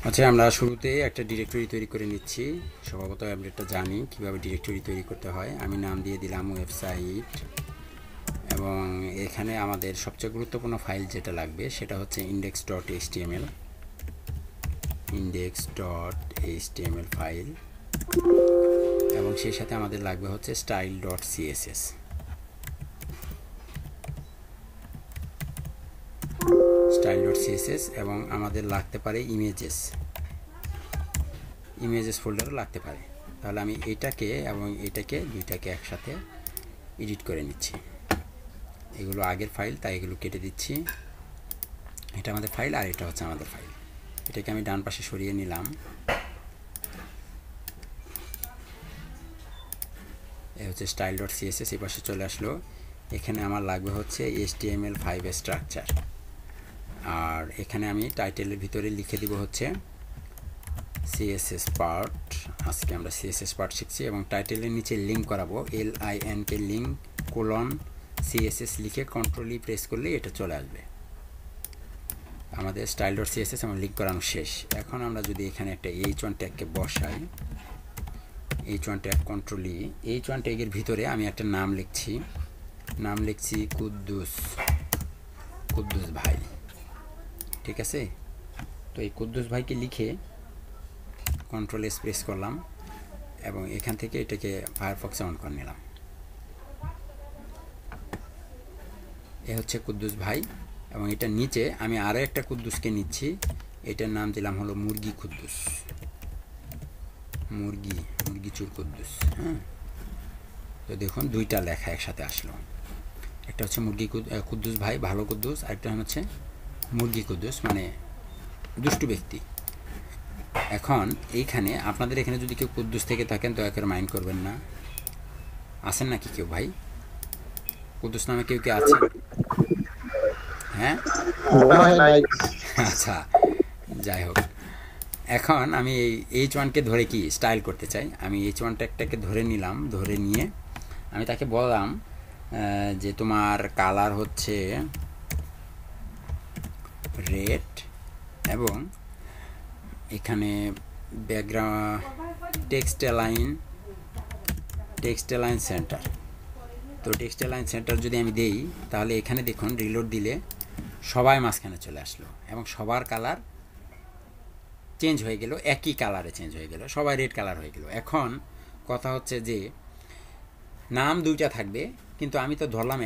আচ্ছা, আমরা শুরুতে একটা ডিরেক্টরি তৈরি করে নিচ্ছি। স্বভাবত আমরা এটা জানি কীভাবে ডিরেক্টরি তৈরি করতে হয়। আমি নাম দিয়ে দিলাম ওয়েবসাইট, এবং এখানে আমাদের সবচেয়ে গুরুত্বপূর্ণ ফাইল যেটা লাগবে সেটা হচ্ছে index.html। index.html ফাইল, এবং সেই সাথে আমাদের লাগবে হচ্ছে style.css। style.css এবং আমাদের লাগতে পারে ইমেজেস ফোল্ডারও লাগতে পারে। তাহলে আমি এটাকে এবং এটাকে দুইটাকে একসাথে এডিট করে নিচ্ছি। এগুলো আগের ফাইল, তাই এগুলো কেটে দিচ্ছি। এটা আমাদের ফাইল আর এটা হচ্ছে আমাদের ফাইল। এটাকে আমি ডান পাশে সরিয়ে নিলাম। এই হচ্ছে style.css, এই পাশে চলে আসলো। এখানে আমার লাগবে হচ্ছে HTML5 স্ট্রাকচার, আর এখানে আমি টাইটেলের ভিতরে লিখে দিব হচ্ছে CSS পার্ট। আজকে আমরা CSS পার্ট শিখছি, এবং টাইটেলের নিচে লিঙ্ক করাবো LINK লিঙ্ক কোলন CSS লিখে কন্ট্রোল প্রেস করলে এটা চলে আসবে। আমাদের style.css আমার লিঙ্ক করানো শেষ। এখন আমরা যদি এখানে একটা h1 ট্যাগকে বসাই, h1 ট্যাগ কন্ট্রোল h1 ট্যাগের ভিতরে আমি একটা নাম লিখছি কুদ্দুস ভাই। ঠিক আছে, তো এই কুদ্দুস ভাইকে লিখে কন্ট্রোল এস প্রেস করলাম, এবং এখান থেকে এটাকে ফায়ারফক্সে অন করে নিলাম। এ হচ্ছে কুদ্দুস ভাই, এবং এটার নিচে আমি আরও একটা কুদ্দুসকে নিচ্ছি। এটার নাম দিলাম হলো মুরগি কুদ্দুস, মুরগি চুর কুদ্দুস। হ্যাঁ, তো দেখুন দুইটা লেখা একসাথে আসলো। একটা হচ্ছে মুরগি কুদ্দুস ভাই, ভালো কুদ্দুস, আরেকটা হচ্ছে মুরগি কুদ্দুস, মানে দুষ্টু ব্যক্তি। এখন এইখানে আপনাদের এখানে যদি কেউ কুদ্দুস থেকে থাকেন দয়া করে মাইন্ড করবেন না। আছেন নাকি কেউ ভাই? কুদ্দুস নামে কেউ আছেন? হ্যাঁ, আচ্ছা, যাই হোক। এখন আমি এই H1কে ধরে কি স্টাইল করতে চাই। আমি H1 ট্যাগটাকে ধরে নিলাম, ধরে নিয়ে আমি তাকে বললাম যে তোমার কালার হচ্ছে রেড, এবং এখানে ব্যাকগ্রাউন্ড টেক্সট অ্যালাইন সেন্টার। তো টেক্সট অ্যালাইন সেন্টার যদি আমি দেই, তাহলে এখানে দেখুন রিলোড দিলে সবাই মাঝখানে চলে আসলো, এবং সবার কালার চেঞ্জ হয়ে গেল, একই কালারে চেঞ্জ হয়ে গেল, সবাই রেড কালার হয়ে গেল। এখন কথা হচ্ছে যে নাম দুইটা থাকবে, কিন্তু আমি তো ধরলাম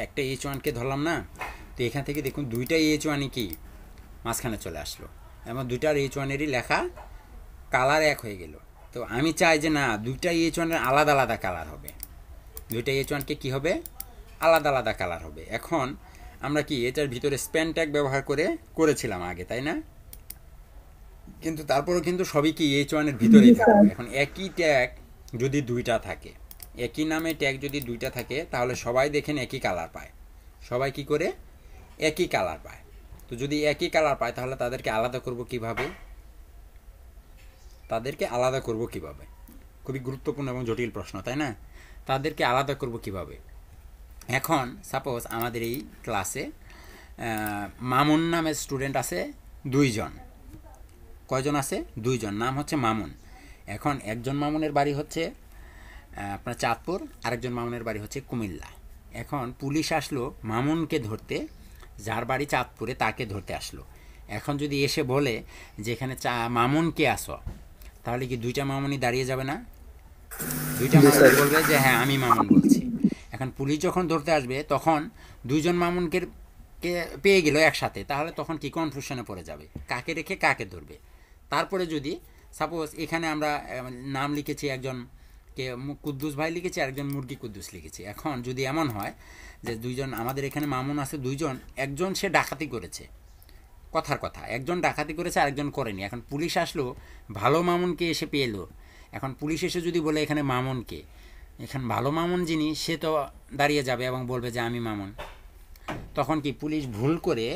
একটা H1কে ধরলাম না। তো এখান থেকে দেখুন দুইটা H1ই কি মাঝখানে চলে আসলো, এবং দুইটার H1এরই লেখা কালার এক হয়ে গেল। তো আমি চাই যে না, দুইটা H1এর আলাদা আলাদা কালার হবে, দুইটা H1কে কি হবে, আলাদা আলাদা কালার হবে। এখন আমরা কি এটার ভিতরে স্প্যান ট্যাগ ব্যবহার করেছিলাম আগে, তাই না? কিন্তু তারপরেও কিন্তু সবই কি H1এর ভিতরেই থাকবে। এখন একই ট্যাগ যদি দুইটা থাকে, একই নামে ট্যাগ যদি দুইটা থাকে, তাহলে সবাই দেখেন একই কালার পায়। সবাই কি করে একই কালার পায়। তো যদি একই কালার পায়, তাহলে তাদেরকে আলাদা করব কিভাবে? খুবই গুরুত্বপূর্ণ এবং জটিল প্রশ্ন, তাই না? তাদেরকে আলাদা করব কিভাবে? এখন সাপোজ আমাদের এই ক্লাসে মামুন নামের স্টুডেন্ট আছে দুইজন। কয়জন আছে? দুইজন। নাম হচ্ছে মামুন। এখন একজন মামুনের বাড়ি হচ্ছে আপনার চাঁদপুর, আরেকজন মামুনের বাড়ি হচ্ছে কুমিল্লা। এখন পুলিশ আসলো মামুনকে ধরতে, যার বাড়ি চাঁদপুরে তাকে ধরতে আসলো। এখন যদি এসে বলে যে এখানে মামুনকে আসো, তাহলে কি দুইটা মামুনই দাঁড়িয়ে যাবে না? দুইটা মামুন বলবে যে হ্যাঁ আমি মামুন বলছি। এখন পুলিশ যখন ধরতে আসবে, তখন দুইজন মামুনকে পেয়ে গেল একসাথে, তাহলে তখন কি কনফিউশনে পড়ে যাবে, কাকে রেখে কাকে ধরবে। তারপরে যদি সাপোজ এখানে আমরা নাম লিখেছি, একজন কে কুদ্দুস ভাই লিখেছি, আরেকজন মুরগি কুদ্দুস লিখেছি। এখন যদি এমন হয় যে দুইজন, আমাদের এখানে মামুন আছে দুইজন, একজন সে ডাকাতি করেছে, কথার কথা, একজন ডাকাতি করেছে আরেকজন করেনি। এখন পুলিশ আসলো, ভালো মামুনকে এসে পেলো। এখন পুলিশ এসে যদি বলে এখানে মামুনকে, এখানে ভালো মামুন যিনি, সে তো দাঁড়িয়ে যাবে এবং বলবে যে আমি মামুন। তখন কি পুলিশ ভুল করে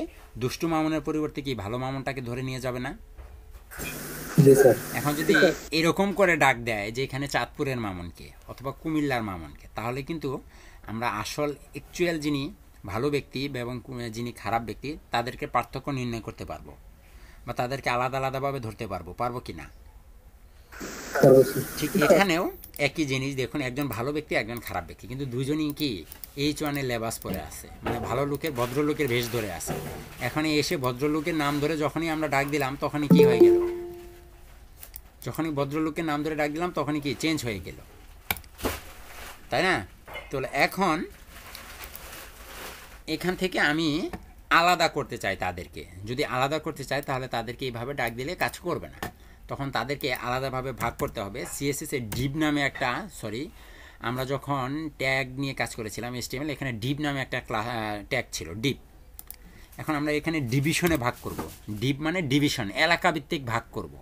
দুষ্টু মামুনের পরিবর্তে কি ভালো মামুনটাকে ধরে নিয়ে যাবে না? এখন যদি এরকম করে ডাক দেয় যে এখানে চাঁদপুরের মামুনকে অথবা কুমিল্লার মামুনকে, তাহলে কিন্তু আমরা আসল অ্যাকচুয়াল যিনি ভালো ব্যক্তি এবং যিনি খারাপ ব্যক্তি, তাদেরকে পার্থক্য নির্ণয় করতে পারবো। বা তাদেরকে আলাদা আলাদাভাবে ধরতে পারবো কি না? অবশ্যই। ঠিক এখানেও একই জিনিস দেখুন, একজন ভালো ব্যক্তি একজন খারাপ ব্যক্তি, কিন্তু দুজনই কি H1-এর লেবাস পরে আছে, মানে ভালো লোকের ভদ্রলোকের বেশ ধরে আছে। এখানে এসে ভদ্রলোকের নাম ধরে যখনই আমরা ডাক দিলাম তখনই কি হয়ে গেল? যখনই ভদ্রলোকের নাম ধরে ডাক দিলাম তখনই কি চেঞ্জ হয়ে গেল, তাই না? তো এখন এখান থেকে আমি আলাদা করতে চাই তাদেরকে, যদি আলাদা করতে চাই তাহলে তাদেরকে এইভাবে ডাক দিলে কাজ করবে না, তখন তাদেরকে আলাদাভাবে ভাগ করতে হবে। সিএসএসের ডিপ নামে একটা, আমরা যখন ট্যাগ নিয়ে কাজ করেছিলাম HTML, এখানে ডিপ নামে একটা ট্যাগ ছিল, ডিপ। এখন আমরা এখানে ডিভিশনে ভাগ করব। ডিপ মানে ডিভিশন, এলাকা ভিত্তিক ভাগ করব।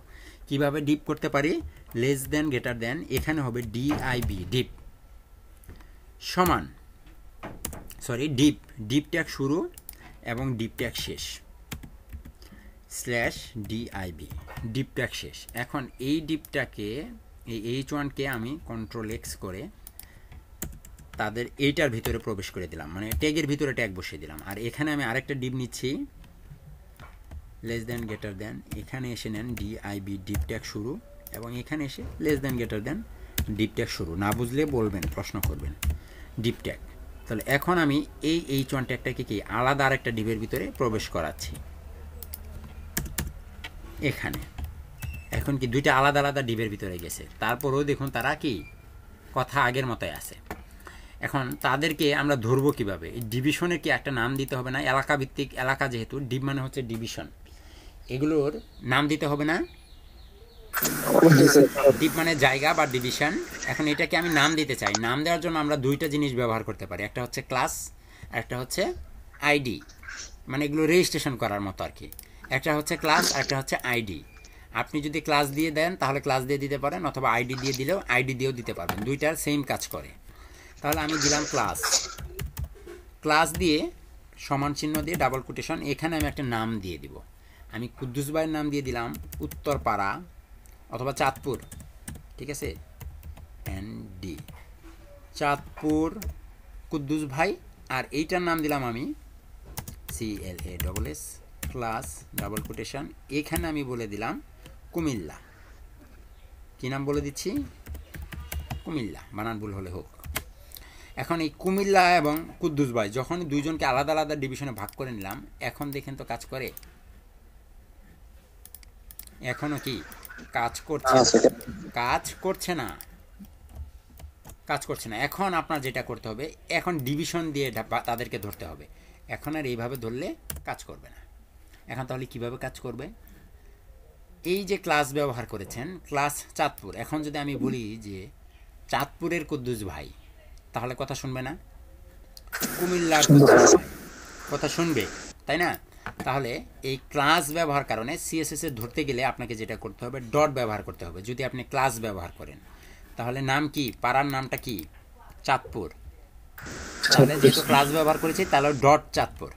কিভাবে ডিপ করতে পারি? লেস দেন গ্রেটার দেন, এখানে হবে ডিআইবি, ডিপ সমান, ডিপ, ডিপ ট্যাগ শুরু এবং ডিপ ট্যাগ শেষ, স্ল্যাশ ডিআইবি, ডিপ ট্যাগ শেষ। এখন এই ডিপটাকে, এই H1-কে আমি Ctrl+X করে তাদের এইটার ভিতরে প্রবেশ করে দিলাম, মানে ট্যাগের ভিতরে ট্যাগ বসিয়ে দিলাম। আর এখানে আমি আরেকটা ডিপ নিচ্ছি, লেস দেন গ্রেটার দেন, এখানে এসে নেন ডিআইবি, ডিপ ট্যাগ শুরু, এবং এখানে এসে less than greater than, deep tag শুরু। না বুঝলে বলবেন, প্রশ্ন করবেন। Deep tag. তাহলে এখন আমি এই H1 ট্যাগটাকে কি আলাদা আরেকটা ডিপের ভিতরে প্রবেশ করাচ্ছি এখানে। এখন কি দুইটা আলাদা আলাদা ডিপের ভিতরে গেছে, তারপরেও দেখুন তারা কি কথা আগের মতোই আছে। এখন তাদেরকে আমরা ধরবো কিভাবে? এই ডিভিশনের কি একটা নাম দিতে হবে না? এলাকা ভিত্তিক, এলাকা যেহেতু ডিপ মানে হচ্ছে ডিভিশন, এগুলোর নাম দিতে হবে না? ডিপ মানে জায়গা বা ডিভিশন। এখন এটাকে আমি নাম দিতে চাই, নাম দেওয়ার জন্য আমরা দুইটা জিনিস ব্যবহার করতে পারি, একটা হচ্ছে ক্লাস, একটা হচ্ছে আইডি, মানে এগুলো রেজিস্ট্রেশন করার মতো আর কি। একটা হচ্ছে ক্লাস, একটা হচ্ছে আইডি। আপনি যদি ক্লাস দিয়ে দেন তাহলে ক্লাস দিয়ে দিতে পারেন, অথবা আইডি দিয়ে দিলেও আইডি দিয়েও দিতে পারবেন, দুইটার সেম কাজ করে। তাহলে আমি দিলাম ক্লাস, ক্লাস দিয়ে সমান চিহ্ন দিয়ে ডাবল কোটেশন, এখানে আমি একটা নাম দিয়ে দিব। আমি কুদ্দুস ভাইয়ের নাম দিয়ে দিলাম উত্তরপাড়া অথবা চাঁদপুর, ঠিক আছে, ND, চাঁদপুর কুদ্দুস ভাই। আর এইটার নাম দিলাম আমি CLASS, ক্লাস ডাবল কোটেশন, এখানে আমি বলে দিলাম কুমিল্লা। কী নাম বলে দিচ্ছি? কুমিল্লা, বানান ভুল হলে হোক। এখন এই কুমিল্লা এবং কুদ্দুস ভাই যখন দুইজনকে আলাদা আলাদা ডিভিশনে ভাগ করে নিলাম, এখন দেখেন তো কাজ করে? এখনো কি কাজ করছে? কাজ করছে না, কাজ করছে না। এখন আপনার যেটা করতে হবে, এখন ডিভিশন দিয়ে তাদেরকে ধরতে হবে। এখন আর এইভাবে ধরলে কাজ করবে না। এখন তাহলে কিভাবে কাজ করবে? এই যে ক্লাস ব্যবহার করেছেন, ক্লাস চাঁদপুর, এখন যদি আমি বলি যে চাঁদপুরের কুদ্দুস ভাই, তাহলে কথা শুনবে না? কুমিল্লার কুদ্দুস ভাই কথা শুনবে, তাই না? তাহলে এই ক্লাস ব্যবহার কারণে সিএসএস এর ধরতে গেলে আপনাকে যেটা করতে হবে, ডট ব্যবহার করতে হবে। যদি আপনি ক্লাস ব্যবহার করেন তাহলে নাম কি? পাড়ার নামটা কি? চাঁদপুর। তাহলে যেহেতু ক্লাস ব্যবহার করেছি তাহলে ডট চাঁদপুর।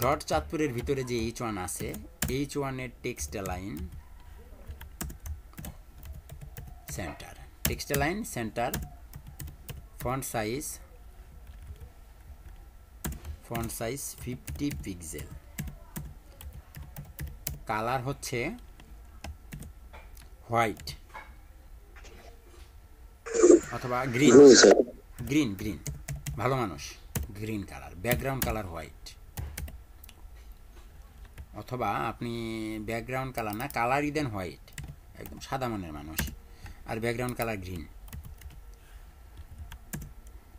ডট চাঁদপুরের ভিতরে যে H1 আছে, H1-এর text line center, text line center, font size 50 pixel, colour হচ্ছে হোয়াইট অথবা গ্রিন, গ্রিন গ্রিন, ভালো মানুষ, green colour, background colour white, অথবা আপনি ব্যাকগ্রাউন্ড কালার না, কালারই দেন হোয়াইট, একদম সাদা মনের মানুষ, আর background colour green.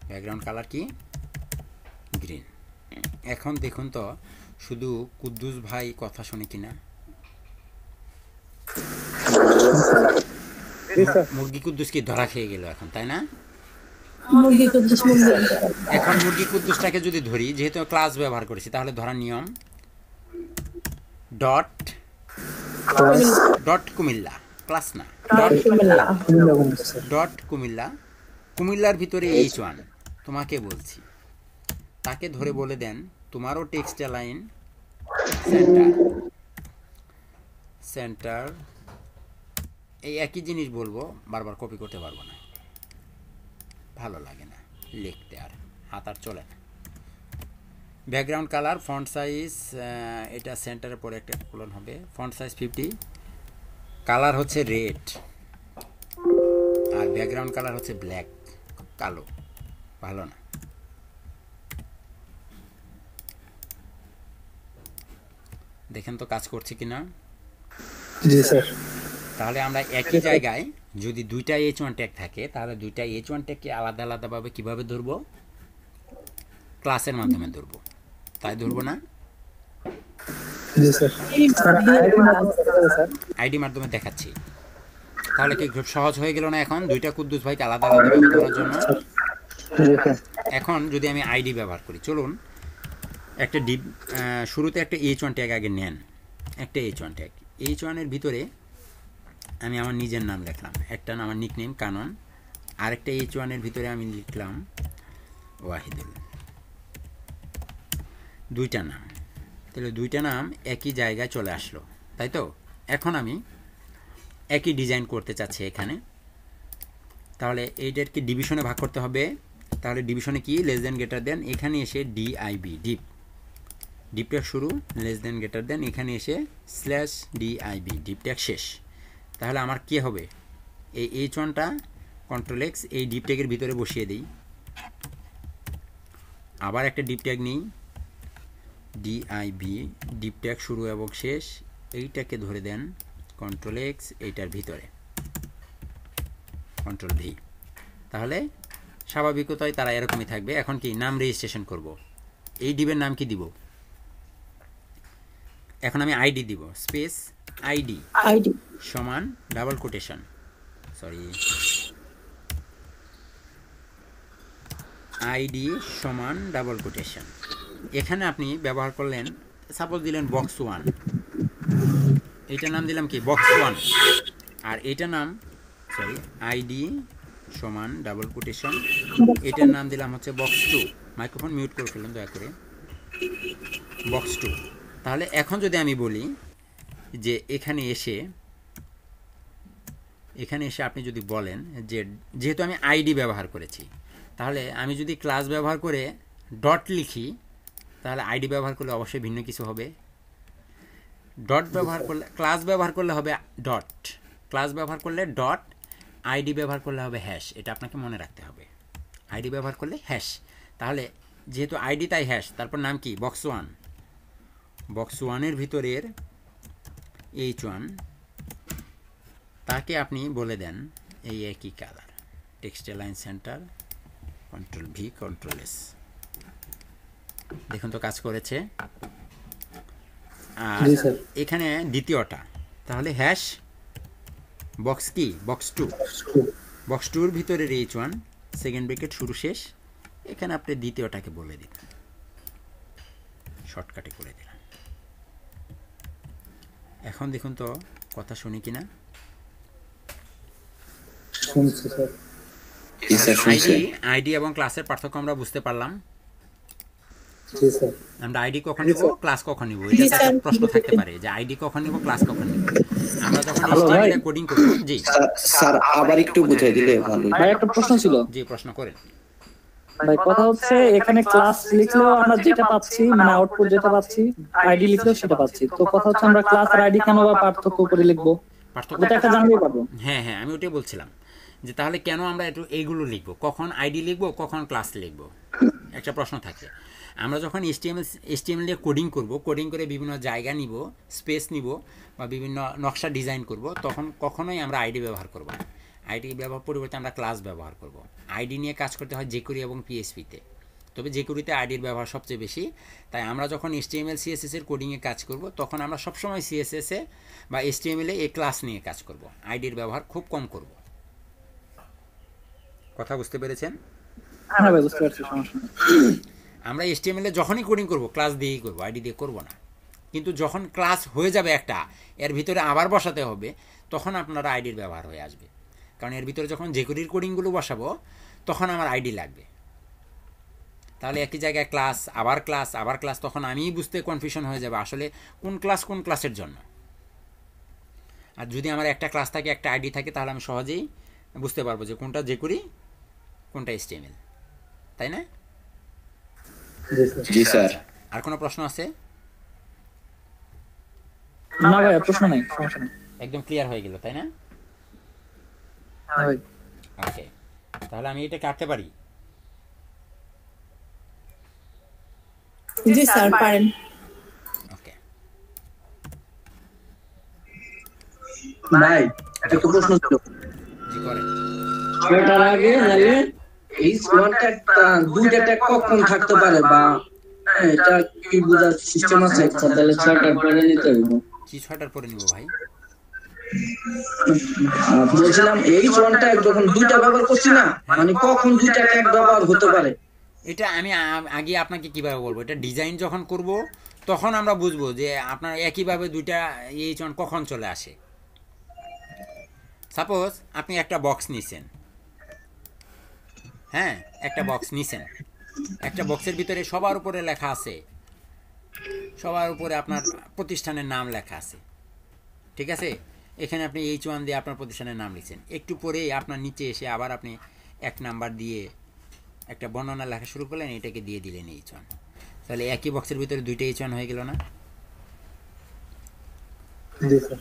Background colour কি? গ্রিন। এখন দেখুন তো শুধু কুদ্দুস ভাই কথা শুনে কিনা? মুরগি কুদ্দুস কি ধরা খেয়ে গেল এখন, তাই না? এখন মুরগি কুদ্দুসটাকে যদি ধরি, যেহেতু ক্লাস ব্যবহার করেছি, তাহলে ধরার নিয়ম ডট, ডট কুমিল্লা, ক্লাস না, ডট কুমিল্লা। কুমিল্লার ভিতরে H1 তোমাকে বলছি, তাকে ধরে বলে দেন তোমারও টেক্সট লাইন সেন্টার, সেন্টার, এই একই জিনিস বলবো, বারবার কপি করতে পারবো না, ভালো লাগে না লিখতে, আর হাত আর চলে না। ব্যাকগ্রাউন্ড কালার ফন্ট সাইজ এটা সেন্টারের পরে একটা কোলন হবে, ফন্ট সাইজ 50, কালার হচ্ছে রেড, আর ব্যাকগ্রাউন্ড কালার হচ্ছে ব্ল্যাক, কালো, ভালো না। দেখেন তো কাজ করছে কিনা। জি স্যার। তাহলে আমরা একই জায়গায় যদি দুইটা H1 ট্যাগ থাকে তাহলে দুইটা H1 ট্যাগকে আলাদা আলাদাভাবে কিভাবে ধরবো? ক্লাসের মাধ্যমে ধরবো, তাই ধরবো না? জি স্যার। আইডি মাধ্যমে দেখাচ্ছি। তাহলে কি খুব সহজ হয়ে গেল না এখন দুইটা কুদ্দুস ভাইকে আলাদা আলাদাভাবে ধরার জন্য? এখন যদি আমি আইডি ব্যবহার করি, চলুন একটা শুরুতে একটা H1 ট্যাগ আগে নেন, একটা H1 ট্যাগ। H1 এর ভিতরে আমি আমার নিজের নাম লিখলাম, একটা আমার নিকনেম কানন, আরেকটা H1 এর ভিতরে আমি লিখলাম ওয়াহিদুল, দুইটা নাম। তাহলে দুইটা নাম একই জায়গায় চলে আসলো, তাই তো? এখন আমি একই ডিজাইন করতে চাচ্ছি এখানে, তাহলে এইটাকে ডিভিশনে ভাগ করতে হবে। তাহলে ডিভিশনে কি? লেস দেন গ্রেটার দেন, এখানে এসে ডিআইবি, ডিপ ট্যাগ শুরু, লেস দেন গ্রেটার দেন, এখানে এসে স্ল্যাশ ডিআইবি, ডিপ ট্যাগ শেষ। তাহলে আমার কি হবে? এই H1টা কন্ট্রোল এক্স এই ডিপ ট্যাগের ভিতরে বসিয়ে দিই, আবার একটা ডিপ ট্যাগ নিই, ডিআইবি, ডিপ ট্যাগ শুরু এবং শেষ, এইটাকে ধরে দেন কন্ট্রোল এক্স এইটার ভিতরে, কন্ট্রোল ভি। তাহলে স্বাভাবিকতাই তারা এরকমই থাকবে। এখন কি নাম রেজিস্ট্রেশন করব, এই ডিপের নাম কি দিব? এখন আমি আইডি দিব, স্পেস আইডি সমান ডাবল কোটেশন, সরি, আইডি সমান ডাবল কোটেশন। এখানে আপনি ব্যবহার করলেন, সাপোজ দিলেন বক্স 1, এইটার নাম দিলাম কি বক্স 1, আর এইটার নাম সরি আইডি সমান ডাবল কোটেশন, এটার নাম দিলাম হচ্ছে বক্স 2। মাইক্রোফোন মিউট করে ফেলুন দয়া করে, বক্স 2। তাহলে এখন যদি আমি বলি যে এখানে এসে আপনি যদি বলেন যে যেহেতু আমি আইডি ব্যবহার করেছি, তাহলে আমি যদি ক্লাস ব্যবহার করে ডট লিখি তাহলে আইডি ব্যবহার করলে অবশ্যই ভিন্ন কিছু হবে। ডট ব্যবহার করলে, ক্লাস ব্যবহার করলে হবে ডট, ক্লাস ব্যবহার করলে ডট, আইডি ব্যবহার করলে হবে হ্যাশ। এটা আপনাকে মনে রাখতে হবে, আইডি ব্যবহার করলে হ্যাশ। তাহলে যেহেতু আইডি তাই হ্যাশ, তারপর নাম কি বক্স 1, বক্স 1-এর ভিতরের H1 তাকে আপনি বলে দেন এই একই colour, text line centre, control V, control S. দেখুন তো কাজ করেছে। আর এখানে দ্বিতীয়টা, তাহলে হ্যাশ বক্স কি বক্স 2, বক্স 2-এর ভিতরের H1 সেকেন্ড ব্র্যাকেট শুরু শেষ, এখানে আপনি দ্বিতীয়টাকে বলে দিন, শর্টকাটে করে দিলাম। এখন দেখুন তো কথা শুনি কিনা। আইডি এবং ক্লাসের পার্থক্য আমরা বুঝতে পারলাম। আমরা আইডি কখন নিব, ক্লাস কখন নিব, এটা একটা প্রশ্ন থাকতে পারে যে আইডি কখন নিব, ক্লাস কখন নিব। আমরা যখন HTML কোডিং করব, জি স্যার আবার একটু বুঝাই দিলে ভালো। ভাই একটা প্রশ্ন ছিল। জি প্রশ্ন করেন। ভাই কথা হচ্ছে এখানে ক্লাস লিখলেও আমরা যেটা পাচ্ছি, মানে আউটপুট যেটা পাচ্ছি, আইডি লিখলেও সেটা পাচ্ছি। তো কথা হচ্ছে আমরা ক্লাস আর আইডি কেন বা পার্থক্য করে লিখবো? পার্থক্যটা একটা জানতেই পারবো। হ্যাঁ হ্যাঁ, আমি ওটাই বলছিলাম যে তাহলে কেন আমরা একটু এইগুলো লিখবো, কখন আইডি লিখবো, কখন ক্লাস লিখবো, একটা প্রশ্ন থাকে। আমরা যখন HTML দিয়ে কোডিং করব, কোডিং করে বিভিন্ন জায়গা নিব, স্পেস নিব বা বিভিন্ন নকশা ডিজাইন করব, তখন কখনোই আমরা আইডি ব্যবহার করব না। আইডি ব্যবহার পরিবর্তে আমরা ক্লাস ব্যবহার করব। আইডি নিয়ে কাজ করতে হয় jQuery এবং PHP-তে, তবে jQuery-তে আইডির ব্যবহার সবচেয়ে বেশি। তাই আমরা যখন HTML CSS এর কোডিংয়ে কাজ করব, তখন আমরা সবসময় CSS-এ বা HTML-এ এই ক্লাস নিয়ে কাজ করব, আইডির ব্যবহার খুব কম করব। কথা বুঝতে পেরেছেন? হ্যাঁ ভাই বুঝতে পারছি, সমস্যা নেই। আমরা HTML-এ যখনই কোডিং করব ক্লাস দিয়েই করব, আইডি দিয়ে করব না। কিন্তু যখন ক্লাস হয়ে যাবে একটা, এর ভিতরে আবার বসাতে হবে, তখন আপনারা আইডির ব্যবহার হয়ে আসবে। কারণ এর ভিতরে যখন jQuery-র কোডিংগুলো বসাবো তখন আমার আইডি লাগবে। তাহলে একই জায়গায় ক্লাস আবার ক্লাস আবার ক্লাস, তখন আমিই বুঝতে কনফিউশন হয়ে যাবে আসলে কোন ক্লাস কোন ক্লাসের জন্য। আর যদি আমার একটা ক্লাস থাকে, একটা আইডি থাকে, তাহলে আমি সহজেই বুঝতে পারবো যে কোনটা jQuery কোনটা HTML, তাই না? জি স্যার। আর কোনো প্রশ্ন আছে? না ভাই প্রশ্ন নাই, সমস্যা নেই। একদম ক্লিয়ার হয়ে গেল তাই না? হ্যাঁ ভাই। ওকে, তাহলে আমি এটা কাটতে পারি? জি স্যার পারেন। ওকে, ভাই একটা প্রশ্ন ছিল। জি করেন। ছয়টার আগে তাহলে এই ওয়ানটা দুইটা ট্যাগ কখন থাকতে পারে, বা এটা কি বোঝার সিস্টেম আছে? তাহলে ছয়টার পরে নিতে হবে। কি 6টার পরে নিব ভাই? বলছিলাম এই ওয়ানটা যখন দুইটা ব্যবহার করছি না, মানে কখন দুইটা ট্যাগ ব্যবহার হতে পারে? এটা আমি আগে আপনাকে কিভাবে বলবো, এটা ডিজাইন যখন করব তখন আমরা বুঝবো যে আপনার একইভাবে দুইটা H1 কখন চলে আসে। সাপোজ আপনি একটা বক্স নিছেন, হ্যাঁ একটা বক্স নিছেন, একটা বক্সের ভিতরে সবার উপরে লেখা আছে, সবার উপরে আপনার প্রতিষ্ঠানের নাম লেখা আছে, ঠিক আছে? এখানে আপনি H1 দিয়ে আপনার প্রতিষ্ঠানের নাম লিখছেন, একটু পরেই আপনার নিচে এসে আবার আপনি 1 নাম্বার দিয়ে একটা বর্ণনা লেখা শুরু করলেন, এটাকে দিয়ে দিলেন H1। তাহলে একই বক্সের ভিতরে দুইটা H1 হয়ে গেল না? জি স্যার।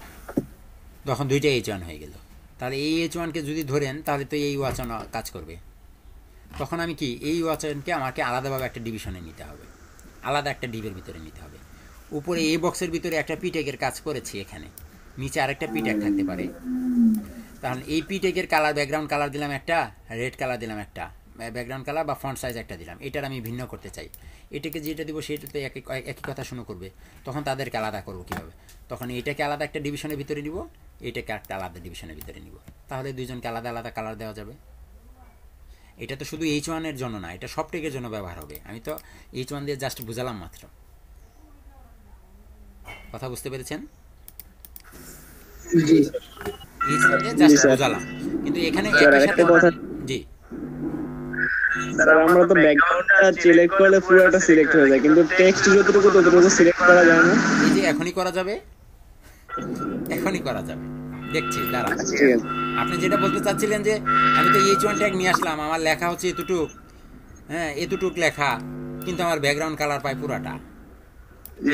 তখন দুইটা H1 হয়ে গেল। তাহলে এই H1কে যদি ধরেন তাহলে তো এই ওয়াচন কাজ করবে। তখন আমি কি এই ওয়াচনকে আমাকে আলাদাভাবে একটা ডিভিশনে নিতে হবে, আলাদা একটা ডিবের ভিতরে নিতে হবে। উপরে এই বক্সের ভিতরে একটা পিটেকের কাজ করেছি, এখানে নিচে আরেকটা পিটেক থাকতে পারে। তাহলে এই পিটেকের কালার, ব্যাকগ্রাউন্ড কালার দিলাম একটা, রেড কালার দিলাম একটা, ব্যাকগ্রাউন্ড কালার বা ফন্ট সাইজ একটা দিলাম, এটার আমি ভিন্ন করতে চাই। এটাকে যেটা দিব সেটাতে একই কথা শুরু করবে, তখন তাদেরকে আলাদা করবো কীভাবে? তখন এটাকে আলাদা একটা ডিভিশনের ভিতরে নিব, এটাকে একটা আলাদা ডিভিশনের ভিতরে নিব, তাহলে দুইজনকে আলাদা আলাদা কালার দেওয়া যাবে। এটা তো শুধু H1 এর জন্য না, এটা সব টেকের জন্য ব্যবহার হবে। আমি তো H1 দিয়ে জাস্ট বুঝালাম মাত্র। কথা বুঝতে পেরেছেন? জি H1 দিয়ে জাস্ট বুঝালাম, কিন্তু এখানে একই সাথে জি স্যার আমরা তো ব্যাকগ্রাউন্ডটা সিলেক্ট করলে পুরোটা সিলেক্ট হয়ে যায়, কিন্তু টেক্সট যতটুকু ততটুকু সিলেক্ট করা যায় না। এই যে এখনই করা যাবে, এখনই করা যাবে, দেখছি দাঁড়া। ঠিক আছে। আপনি যেটা বলতে চাচ্ছিলেন যে আমি তো H1 ট্যাগ নিয়ে আসলাম, আমার লেখা হচ্ছে এতটুক, হ্যাঁ এতটুক লেখা, কিন্তু আমার ব্যাকগ্রাউন্ড কালার পাই পুরাটা,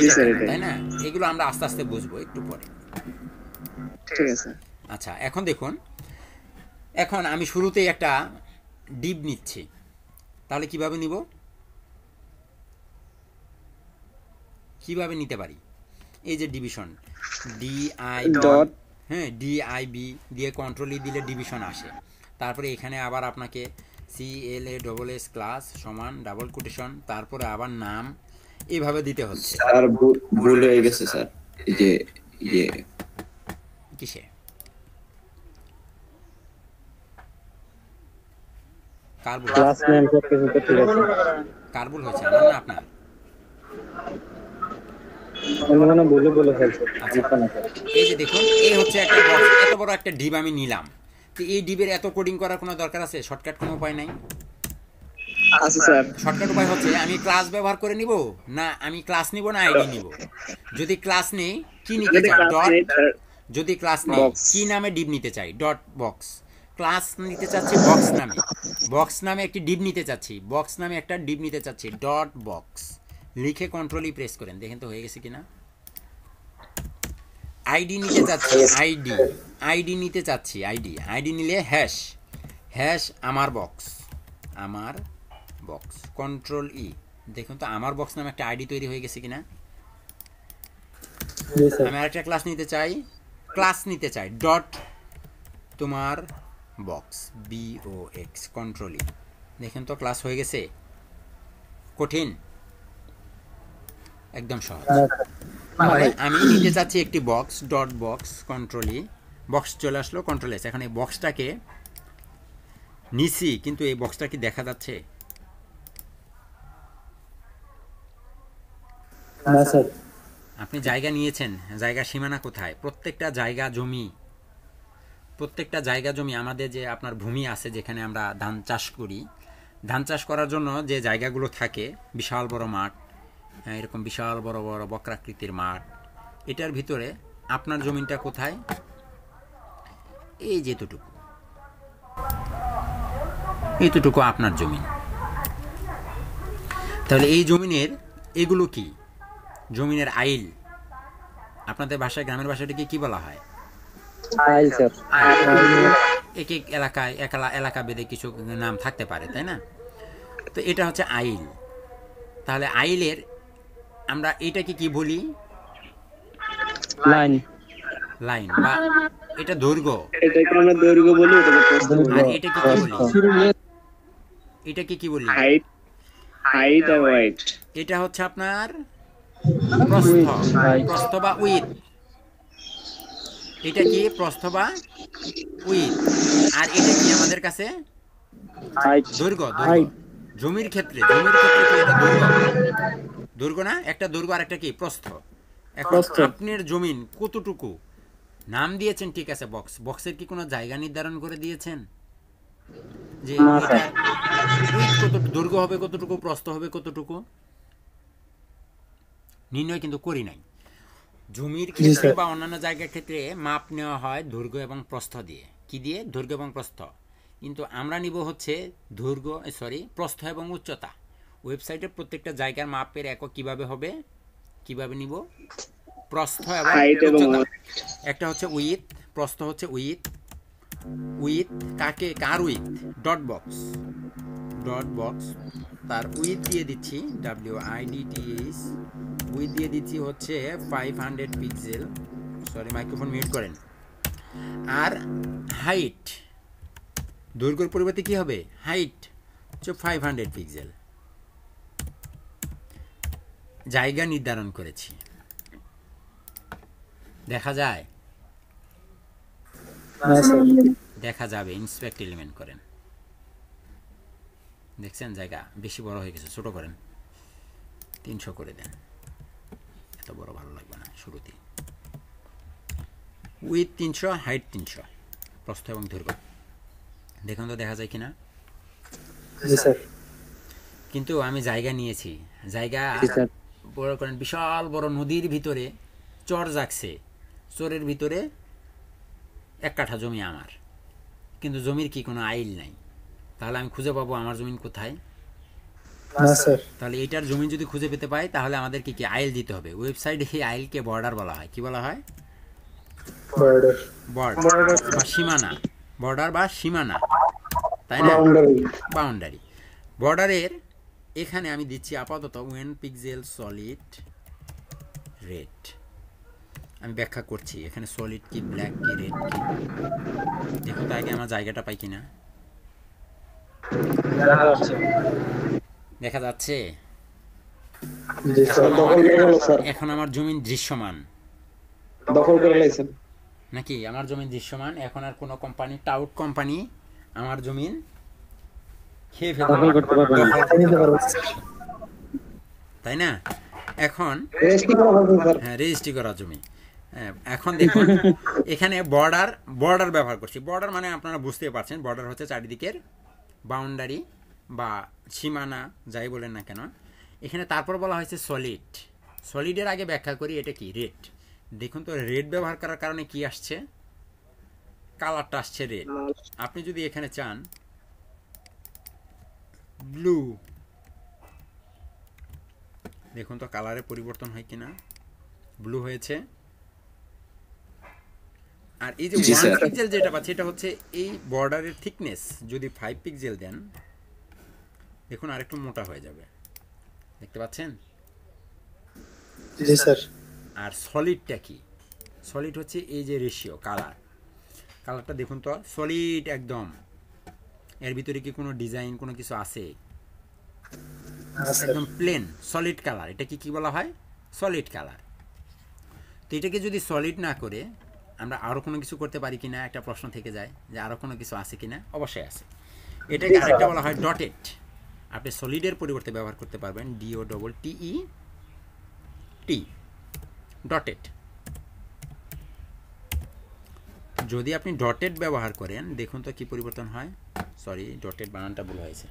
জি স্যার তাই না? এগুলো আমরা আস্তে আস্তে বুঝবো একটু পরে। ঠিক আছে। আচ্ছা এখন দেখুন, এখন আমি শুরুতেই একটা ডিপ নিচ্ছি, তাহলে কিভাবে নিব, কিভাবে নিতে পারি? এই যে ডিভিশন DI ডট, হ্যাঁ DIB দিয়ে কন্ট্রোল দিলে ডিভিশন আসে। তারপরে এখানে আবার আপনাকে CLASS ক্লাস সমান ডাবল কোটেশন, তারপরে আবার নাম, এইভাবে দিতে হচ্ছে। স্যার ভুল হয়ে গেছে স্যার। এই যে কিসে? কার্বুল, ক্লাস নেম সব কিছু তো ঠিক আছে। কার্বুল হয়েছে আমার না আপনার? আমি মনে হয় ভুলে বলে ফেলছি। আচ্ছা সমস্যা না স্যার। এই যে দেখুন, এই হচ্ছে একটা বক্স, এত বড় একটা ডিব আমি নিলাম, তো এই ডিবের এত কোডিং করার কোনো দরকার আছে? শর্টকাট কোনো উপায় নাই? আচ্ছা স্যার। শর্টকাট উপায় হচ্ছে আমি ক্লাস ব্যবহার করে নিব, না আমি ক্লাস নিব না আইডি নিব? যদি ক্লাস নেই কি নিতে চাই? ডট। যদি ক্লাস নেই কি নামে ডিব নিতে চাই? Dot box. ক্লাস নিতে চাচ্ছি বক্স নামে, বক্স নামে একটি ডিব নিতে চাচ্ছি, বক্স নামে একটা ডিব নিতে চাচ্ছি, ডট বক্স লিখে কন্ট্রোলই প্রেস করেন, দেখেন তো হয়ে গেছে কিনা। আইডি নিতে চাচ্ছি, আইডি নিতে চাচ্ছি, আইডি নিলে হ্যাশ, হ্যাশ আমার বক্স, আমার বক্স, কন্ট্রোল দেখুন তো আমার বক্স নামে একটা আইডি তৈরি হয়ে গেছে কিনা। জি স্যার। আমি আরেকটা ক্লাস নিতে চাই, ক্লাস নিতে চাই ডট তোমার বক্স BOX, কন্ট্রোল দেখেন তো ক্লাস হয়ে গেছে। কঠিন? একদম সহজ। তাহলে আমি নিতে চাচ্ছি একটি box, dot box, control box চলে আসলো, কন্ট্রোল S। এখন এই বক্সটাকে নিছি, কিন্তু এই বক্সটা কি দেখা যাচ্ছে? না স্যার। আপনি জায়গা নিয়েছেন, জায়গার সীমানা কোথায়? প্রত্যেকটা জায়গা জমি, প্রত্যেকটা জায়গা জমি আমাদের যে আপনার ভূমি আছে যেখানে আমরা ধান চাষ করি, ধান চাষ করার জন্য যে জায়গাগুলো থাকে, বিশাল বড় মাঠ, এরকম বিশাল বড় বড় বক্রাকৃতির মাঠ, এটার ভিতরে আপনার জমিনটা কোথায়? এই যেটুকু, এইটুকু আপনার জমিন। তাহলে এই জমিনের এগুলো কি? জমিনের আইল, আপনাদের ভাষায়, গ্রামের ভাষাটাকে কি বলা হয়? আইল স্যার। এক এক এলাকায় এলাকা ভেদে কিছু নাম থাকতে পারে, তাই না? তো এটা হচ্ছে আইল। তাহলে আইলের আমরা এটাকে কি বলি? লাইন। লাইন, বা এটা দৈর্ঘ্য। এটাকে আমরা দৈর্ঘ্য বলি, ওটাকে প্রস্থ বলি। আর এটাকে কি বলি? এটাকে কি বলি? হাইট, হাইট আর ওয়েট। এটা হচ্ছে আপনার প্রস্থ, প্রস্থ বা উইথ। এটা কি? প্রস্থ বা উইথ। আর এটা কি আমাদের কাছে? হাইট। দৈর্ঘ্য। দৈর্ঘ্য জমির ক্ষেত্রে কি এটা? দৈর্ঘ্য, দৈর্ঘ্য না? একটা দৈর্ঘ্য আর একটা কি? প্রস্থ। এখন আপনার জমিন কতটুকু নাম দিয়েছেন, ঠিক আছে, বক্সের কি কোনো জায়গা নির্ধারণ করে দিয়েছেন যে এটা কতটুকু দৈর্ঘ্য হবে, কতটুকু প্রস্থ হবে, কতটুকু? নির্ণয় কিন্তু করি নাই। জমির ক্ষেত্রে বা অন্যান্য জায়গার ক্ষেত্রে মাপ নেওয়া হয় দৈর্ঘ্য এবং প্রস্থ দিয়ে। কি দিয়ে? দৈর্ঘ্য এবং প্রস্থ। কিন্তু আমরা নিব হচ্ছে প্রস্থ এবং উচ্চতা। ওয়েবসাইটে প্রত্যেকটা জায়গার মাপের একক কিভাবে হবে, কিভাবে নিব? প্রস্থ এবং উচ্চতা। একটা হচ্ছে উইথ, প্রস্থ হচ্ছে with. With car with? Dot box. তার উইথ দিয়ে দিচ্ছি WIDTH, উইথ দিয়ে দিচ্ছি হচ্ছে 500 পিক্সেল। মাইক্রোফোন মিউট করেন। আর হাইট, দৈর্ঘ্যের পরিবর্তে কি হবে? হাইট হচ্ছে 500 পিক্সেল। জায়গা নির্ধারণ করেছি, দেখা যায়? দেখা যাবে। ইন্সপেক্ট এলিমেন্ট করেন, দেখছেন জায়গা বেশি বড় হয়ে গেছে, ছোট করেন, 300 করে দেন। এত বড় ভালো লাগবে না শুরুতে। উইথ 300, হাইট 300, প্রস্থ এবং দৈর্ঘ্য। দেখুন তো দেখা যায় কিনা? কিন্তু আমি জায়গা নিয়েছি, জায়গা বড় করেন। বিশাল বড় নদীর ভিতরে চর জাগছে, চরের ভিতরে 1 কাঠা জমি আমার, কিন্তু জমির কি কোনো আইল নাই। তাহলে আমি খুঁজে পাবো আমার জমিন কোথায়? তাহলে এটার জমি যদি খুঁজে পেতে পাই, তাহলে আমাদের কি আইল দিতে হবে। ওয়েবসাইটে এই আইলকে বর্ডার বলা হয়। কি বলা হয়? বর্ডার বা সীমানা। বর্ডার বা সীমানা, তাই না? বাউন্ডারি। বর্ডারের এখানে আমি দিচ্ছি আপাতত 1 পিক্সেল সলিড রেড। আমি ব্যাখ্যা করছি এখানে সলিড কি, ব্ল্যাক কি, রেড কি। দেখো তো আগে আমার জায়গাটা পাই কিনা। দেখা যাচ্ছে? এখন আমার জমিন দৃশ্যমান নাকি? আমার জমিন দৃশ্যমান। এখন আর কোনো কোম্পানি, টাউট কোম্পানি আমার জমিন খেয়ে ফেলতে তাই না? এখন রেজিস্ট্রি করা জমি। এখন দেখুন এখানে বর্ডার ব্যবহার করছি। বর্ডার মানে আপনারা বুঝতে পারছেন, বর্ডার হচ্ছে চারিদিকের বাউন্ডারি বা সীমানা, যাই বলেন না কেন। এখানে তারপর বলা হয়েছে সলিড। সলিডের আগে ব্যাখ্যা করি এটা কি। রেড। দেখুন তো রেড ব্যবহার করার কারণে কি আসছে? কালারটা আসছে রেড। আপনি যদি এখানে চান ব্লু, দেখুন তো কালারে পরিবর্তন হয় কিনা। ব্লু হয়েছে। আর এই যে 1 পিক্সেল যেটা পাচ্ছি, এটা হচ্ছে এই বর্ডারের থিকনেস। যদি 5 পিক্সেল দেন, দেখুন আরেকটু মোটা হয়ে যাবে, দেখতে পাচ্ছেন? জি স্যার। আর সলিডটা কি? সলিড হচ্ছে এই যে রেশিও, কালারটা দেখুন তো সলিড একদম। এর ভিতরে কি কোনো ডিজাইন, কোনো কিছু আছে? একদম প্লেন সলিড কালার। এটা কি বলা হয়? Solid colour. তো এটাকে যদি সলিড না করে আমরা আরও কোনো কিছু করতে পারি কিনা একটা প্রশ্ন থেকে যায়, যে আরও কোনো কিছু আছে কিনা। অবশ্যই আছে। এটাকে আরেকটা বলা হয় ডটেড। আপনি সলিডের পরিবর্তে ব্যবহার করতে পারবেন DOTTED, ডটেড। যদি আপনি ডটেড ব্যবহার করেন, দেখুন তো কি পরিবর্তন হয়। ডটেড বানানটা ভুল হয়েছে।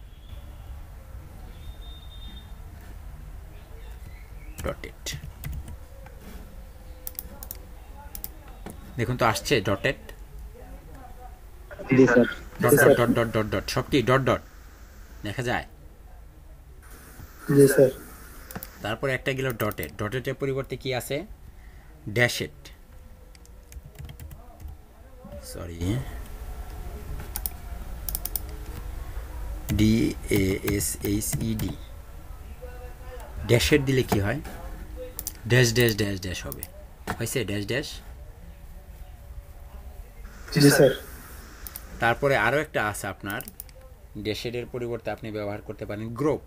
ডটেড, দেখুন তো আসছে ডটেড। ডট সব কি ডট দেখা যায়? তারপরে একটা গেল ডটেড, ডটেডের পরিবর্তে কি আছে, ড্যাশেড, সরি DASHED, ড্যাশেড দিলে কি হয়, ড্যাশ ড্যাশ ড্যাশ ড্যাশ হবে, হয়েছে ড্যাশ ড্যাশ। জি স্যার। তারপরে আরও একটা আছে আপনার, ড্যাশেডের পরিবর্তে আপনি ব্যবহার করতে পারেন গ্রুপ,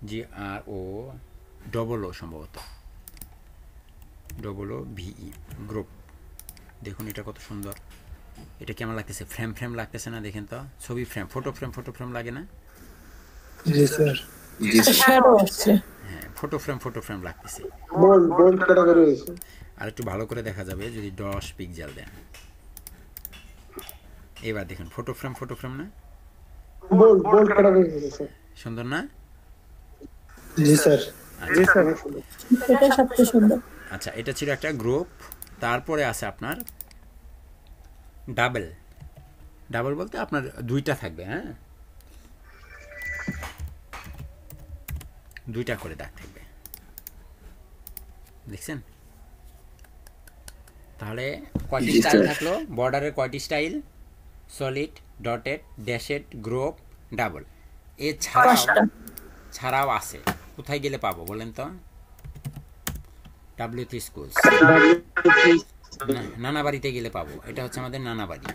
GRO সম্ভবত, VE, গ্রুপ। দেখুন এটা কত সুন্দর, এটা কেমন লাগতেছে, ফ্রেম ফ্রেম লাগতেছে না, দেখেন তো, ছবি ফ্রেম, ফটো ফ্রেম লাগে না? জি স্যার। শ্যাডো আছে। হ্যাঁ, ফটো ফ্রেম লাগতেছে। বোল্ড করা করে হয়েছে। আর একটু ভালো করে দেখা যাবে যদি 10 পিক্সেল দেন। এবার দেখুন ফটো ফ্রেম না, বোল্ড করা করে হয়েছে। সুন্দর না? জি স্যার। জি স্যার। এটা সবচেয়ে সুন্দর। আচ্ছা, এটা ছিল একটা গ্রুপ। তারপরে আছে আপনার ডাবল বলতে আপনার দুইটা থাকবে, হ্যাঁ, দুইটা করে দাগ থাকবে, দেখছেন? তাহলে কয়টি স্টাইল থাকলো, বর্ডারের কয়টি style, solid, dotted, dashed, group, double. ছাড়াও আছে, কোথায় গেলে পাবো বলেন তো? WT স্কুলস, নানাবাড়িতে গেলে পাবো। এটা হচ্ছে আমাদের নানাবাড়ি,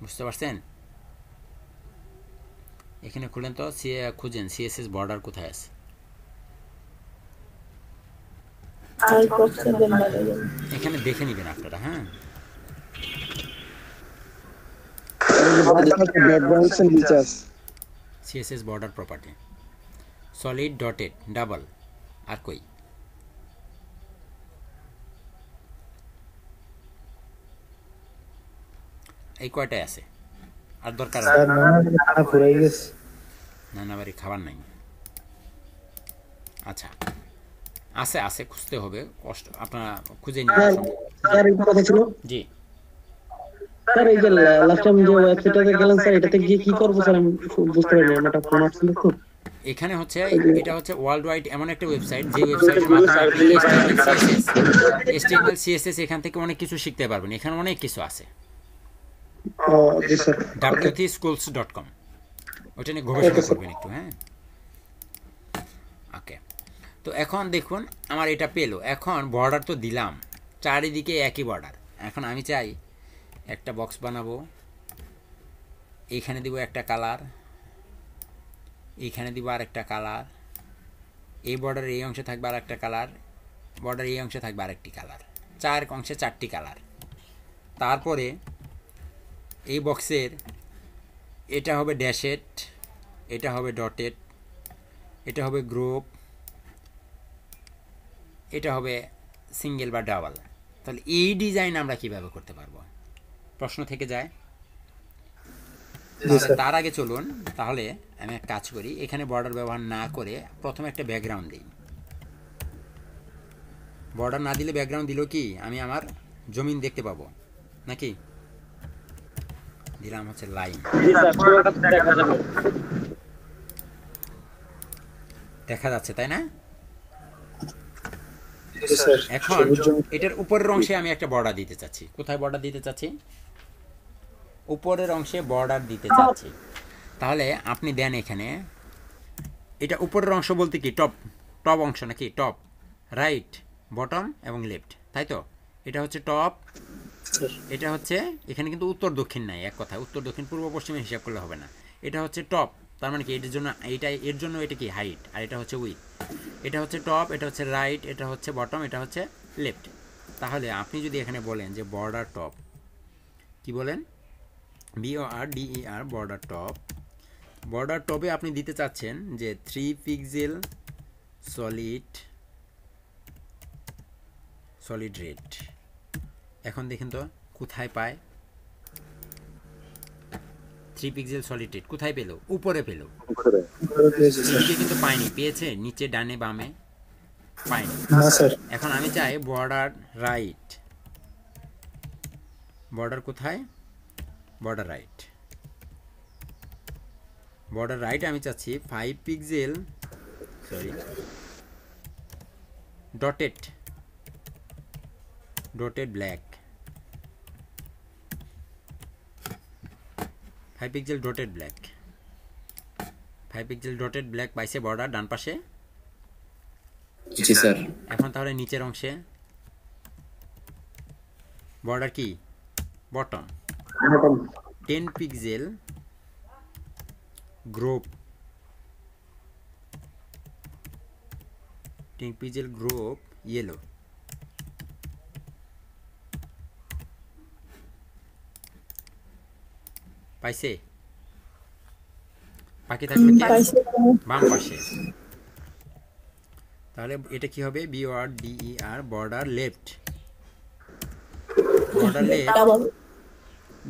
বুঝতে পারছেন? এখানে খুলেন তো, খুঁজেন CSS বর্ডার কোথায় আছে। এখানে দেখে নিবেন আপনারা, হ্যাঁ, CSS border property, solid, dotted, double, আর কই? এই কয়টাই আছে, আর দরকার নানাবাড়ি খাবার নাই। আচ্ছা, আছে খুঁজতে হবে, কষ্ট আপনারা খুঁজে নিন। স্যার একটা কথা ছিল। জি স্যার, এই যে লাস্ট টাইম যে ওয়েবসাইটটাতে গেলেন স্যার, এটাতে গিয়ে কি করব স্যার আমি বুঝতে পারিনি, আমার একটা ফোন আসছিল তো। এখানে হচ্ছে, এটা হচ্ছে ওয়ার্ল্ড ওয়াইড এমন একটা ওয়েবসাইট, যে ওয়েবসাইটের মাধ্যমে আপনি HTML CSS এখান থেকে অনেক কিছু শিখতে পারবেন। এখানে অনেক কিছু আছে। জি স্যার। wtschools.com, ওটা নিয়ে গবেষণা করবেন একটু, হ্যাঁ। ওকে, তো এখন দেখুন আমার এটা পেলো। এখন বর্ডার তো দিলাম, চারিদিকে একই বর্ডার। এখন আমি চাই একটা বক্স বানাবো, এইখানে দিব একটা কালার, এইখানে দিব আর একটা কালার, এই বর্ডারের এই অংশে থাকবে আর একটা কালার, বর্ডার এই অংশে থাকবে আর একটি কালার, 4 অংশে 4টি কালার। তারপরে এই বক্সের এটা হবে ড্যাশেড, এটা হবে ডটেড, এটা হবে গ্রুপ, এটা হবে সিঙ্গেল বা ডাবল। তাহলে এই ডিজাইন আমরা কিভাবে করতে পারবো, প্রশ্ন থেকে যায়। তার আগে চলুন তাহলে আমি এক কাজ করি, এখানে বর্ডার ব্যবহার না করে প্রথমে একটা ব্যাকগ্রাউন্ড দিই। বর্ডার না দিলে ব্যাকগ্রাউন্ড দিল কি আমি আমার জমিন দেখতে পাবো নাকি? দিলাম হচ্ছে লাইন, দেখা যাচ্ছে তাই না? এখন এটার উপরের অংশে আমি একটা বর্ডার দিতে চাচ্ছি। কোথায় বর্ডার দিতে চাচ্ছি? উপরের অংশে বর্ডার দিতে চাচ্ছি। তাহলে আপনি দেন এখানে, এটা উপরের অংশ বলতে কি টপ অংশ নাকি? টপ, রাইট, বটম এবং লেফট, তাই তো? এটা হচ্ছে টপ, এটা হচ্ছে, এখানে কিন্তু উত্তর দক্ষিণ নাই, এক কথা উত্তর দক্ষিণ পূর্ব পশ্চিমে হিসাব করলে হবে না। এটা হচ্ছে টপ, তার মানে কি এটার জন্য এর জন্য এটা কি হাইট, আর এটা হচ্ছে উইথ। এটা হচ্ছে টপ, এটা হচ্ছে রাইট, এটা হচ্ছে বটম, এটা হচ্ছে লেফট। তাহলে আপনি যদি এখানে বলেন যে বর্ডার টপ, কি বলেন? BORDER, border top. বর্ডার টপে আপনি দিতে চাচ্ছেন যে 3 পিক্সেল সলিড রেড। এখন দেখেন তো কোথায় পায় 3 পিক্সেল সলিড রেড, কোথায় পেল? উপরে পেল, নিচে কিন্তু পায়নি। পেয়েছে নিচে, ডানে, বামে পায়নি। এখন আমি চাই বর্ডার রাইট। বর্ডার কোথায়? Border right. বর্ডার রাইট আমি চাচ্ছি 5 pixel, sorry, dotted black, 5 pixel dotted black, 5 pixel dotted black পাইছে বর্ডার ডান পাশে। জি স্যার। এখন তাহলে নিচের অংশে বর্ডার কি bottom 10 pixel group, 10 pixel group yellow, পাইছে? বাকি থাকবে কি বাম পাশে। তাহলে এটা কি হবে? BORDER border left, border left, double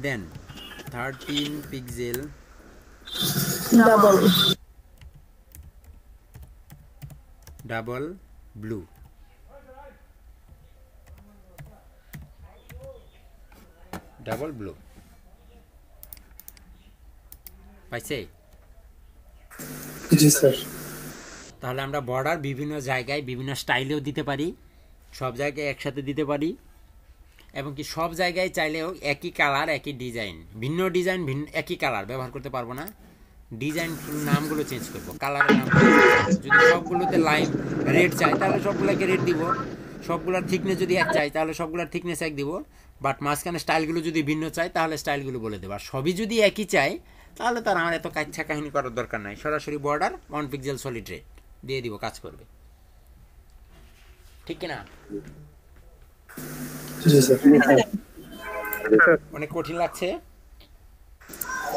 then 13 pixel double double blue, double blue পাইছে? জি স্যার। তাহলে আমরা বর্ডার বিভিন্ন জায়গায় বিভিন্ন স্টাইলেও দিতে পারি, সব জায়গায় একসাথে দিতে পারি, এবং কি সব জায়গায় চাইলেও একই কালার একই ডিজাইন, ভিন্ন ডিজাইন ভিন্ন একই কালার ব্যবহার করতে পারবো না, ডিজাইন নামগুলো চেঞ্জ করবো, কালারের নাম। যদি সবগুলোতে লাইন রেড চাই তাহলে সবগুলোকে রেড দিব, সবগুলোর থিকনেস যদি এক চাই তাহলে সবগুলোর থিকনেস এক দিব, বাট মাঝখানে স্টাইলগুলো যদি ভিন্ন চাই তাহলে স্টাইলগুলো বলে দেবো। আর সবই যদি একই চাই তাহলে তার আমার এত কাচ্ছা কাহিনী করার দরকার নাই, সরাসরি বর্ডার 1 পিক্সেল সলিড রেড দিয়ে দিব, কাজ করবে। ঠিক কিনা? জি স্যার। অনেক কঠিন লাগছে?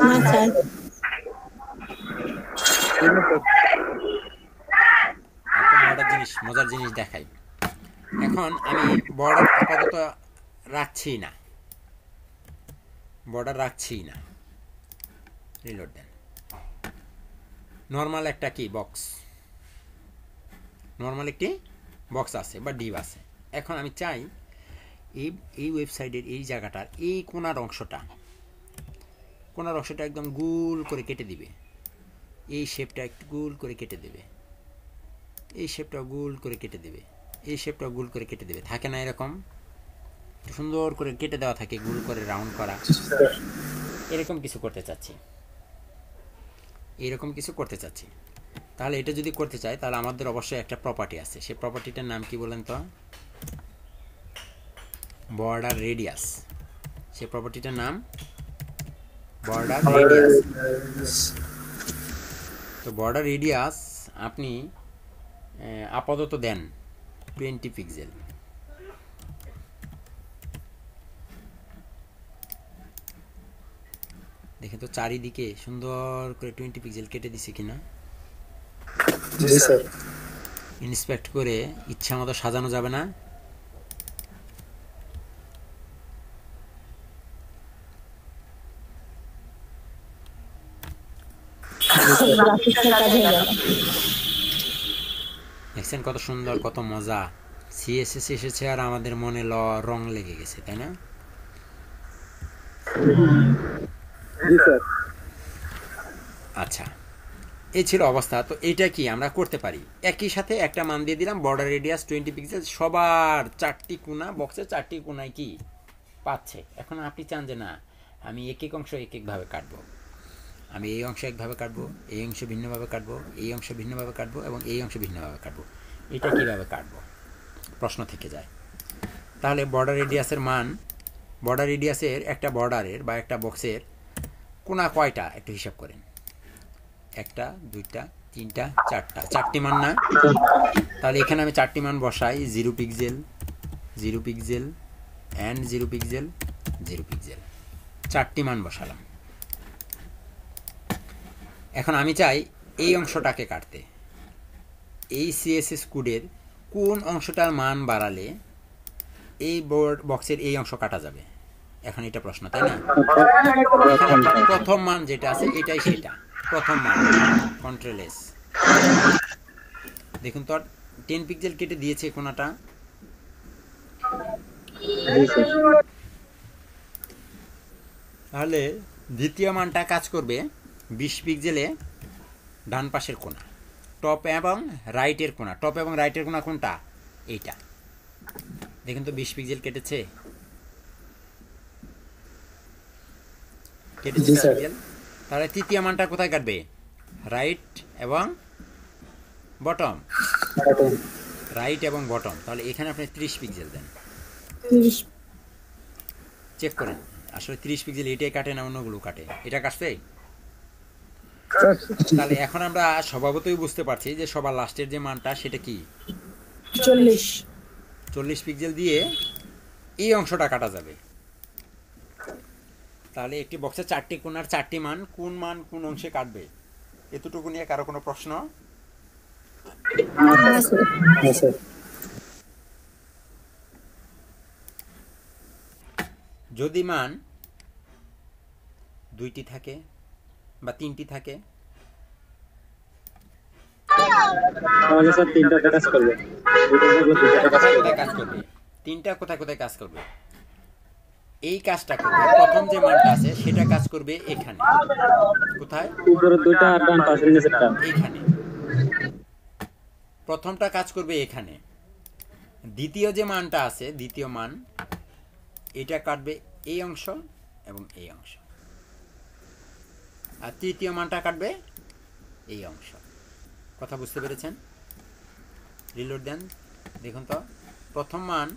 না স্যার মজার জিনিস দেখাই। এখন আমি বর্ডার আপাতত রাখছি না, রিলোড দেন। নর্মাল একটা কি বক্স, নর্মাল একটি বক্স আছে বা ডিপ আছে। এখন আমি চাই এই ওয়েবসাইটের এই জায়গাটার এই কোনার অংশটা একদম গোল করে কেটে দিবে, এই শেপটা একটু গোল করে কেটে দেবে, এই শেপটা গোল করে কেটে দেবে, এই শেপটা গোল করে কেটে দেবে, থাকে না এরকম সুন্দর করে কেটে দেওয়া থাকে, গোল করে রাউন্ড করা। এরকম কিছু করতে চাচ্ছি, তাহলে এটা যদি করতে চাই তাহলে আমাদের অবশ্যই একটা প্রপার্টি আছে, সেই প্রপার্টিটার নাম কি বলেন তো? Border radius. সেই প্রপার্টিটার নাম বর্ডার রেডিয়াস। তো বর্ডার রেডিয়াস আপনি আপাতত দেন 20 পিক্সেল, দেখেন তো চারিদিকে সুন্দর করে 20 পিক্সেল কেটে দিছে কিনা। জি স্যার। ইন্সপেক্ট করে ইচ্ছা মতো সাজানো যাবে না। দেখছেন কত সুন্দর, কত মজা। সিএসএস এসেছে আর আমাদের মনে রং লেগে গেছে, তাই না? আচ্ছা, এই ছিল অবস্থা। তো এইটা কি আমরা করতে পারি, একই সাথে একটা মান দিয়ে দিলাম বর্ডার রেডিয়াস 20 পিক্সেল, সবার 4টি কোণা, বক্সের 4টি কোণায় কি পাচ্ছে। এখন আপনি চান যে না আমি এক এক অংশ এক একভাবে কাটবো, আমি এই অংশ একভাবে কাটবো, এই অংশ ভিন্নভাবে কাটবো, এই অংশ ভিন্নভাবে কাটবো এবং এই অংশ ভিন্নভাবে কাটবো, এটা কিভাবে কাটবো প্রশ্ন থেকে যায়। তাহলে বর্ডার রেডিয়াসের মান, বর্ডার রেডিয়াসের একটা বর্ডারের বা একটা বক্সের কোণা কয়টা একটু হিসাব করেন। 1টা 2টা 3টা 4টা, 4টি মান না? তাহলে এখানে আমি 4টি মান বসাই, 0 pixel 0 pixel and 0 pixel 0 pixel, 4টি মান বসালাম। এখন আমি চাই এই অংশটাকে কাটতে, এই সিএসএস কোডের কোন অংশটার মান বাড়ালে এই বক্সের এই অংশ কাটা যাবে। এখন এটা প্রশ্ন, তাই না? প্রথম মান যেটা আছে এটাই সেটা, প্রথম মান কন্ট্রোল এস। দেখুন তো 10 পিক্সেল কেটে দিয়েছে কোণাটা। তাহলে দ্বিতীয় মানটা কাজ করবে 20 পিক্সেলে ডান পাশের কোণা, টপ এবং রাইটের কোণা। টপ এবং রাইটের কোণা কোনটা? এইটা। দেখুন তো 20 পিক্সেল কেটেছে, জি স্যার। পিক্সেল। তাহলে তৃতীয় মানটা কোথায় কাটবে? রাইট এবং বটম, রাইট এবং বটম। তাহলে এখানে আপনি 30 পিক্সেল দেন, 30 চেক করেন আসলে 30 পিক্সেল এটাই কাটে না অন্যগুলো কাটে। এটা কাটছে? তাহলে এখন আমরা স্বভাবতই বুঝতে পারছি যে সবার লাস্টের যে মানটা সেটা কি 40 40 পিক্সেল দিয়ে এই অংশটা কাটা যাবে। তাহলে একটি বক্সে 4টি কোণার 4টি মান কোন অংশে কাটবে? এতটুকু নিয়ে কারো কোনো প্রশ্ন? হ্যাঁ স্যার। যদি মান 2টি থাকে বা 3টি থাকে, তাহলে স্যার 3টা কাজ করবে, কোথায় কোথায় কাজ করবে? 3টা কোথায় কোথায় কাজ করবে? এই কাজটা করবে, প্রথম যে মানটা আছে সেটা কাজ করবে এখানে। কোথায়? উপরে 2টা আর ডান পাশের নিচেরটা। এইখানে। প্রথমটা কাজ করবে এখানে। দ্বিতীয় যে মানটা আছে, দ্বিতীয় মান, এটা কাটবে এই অংশ এবং এই অংশ। আর তৃতীয় মানটা কাটবে এই অংশ। কথা বুঝতে পেরেছেন? রিলোড দেন, দেখুন তো। প্রথম মান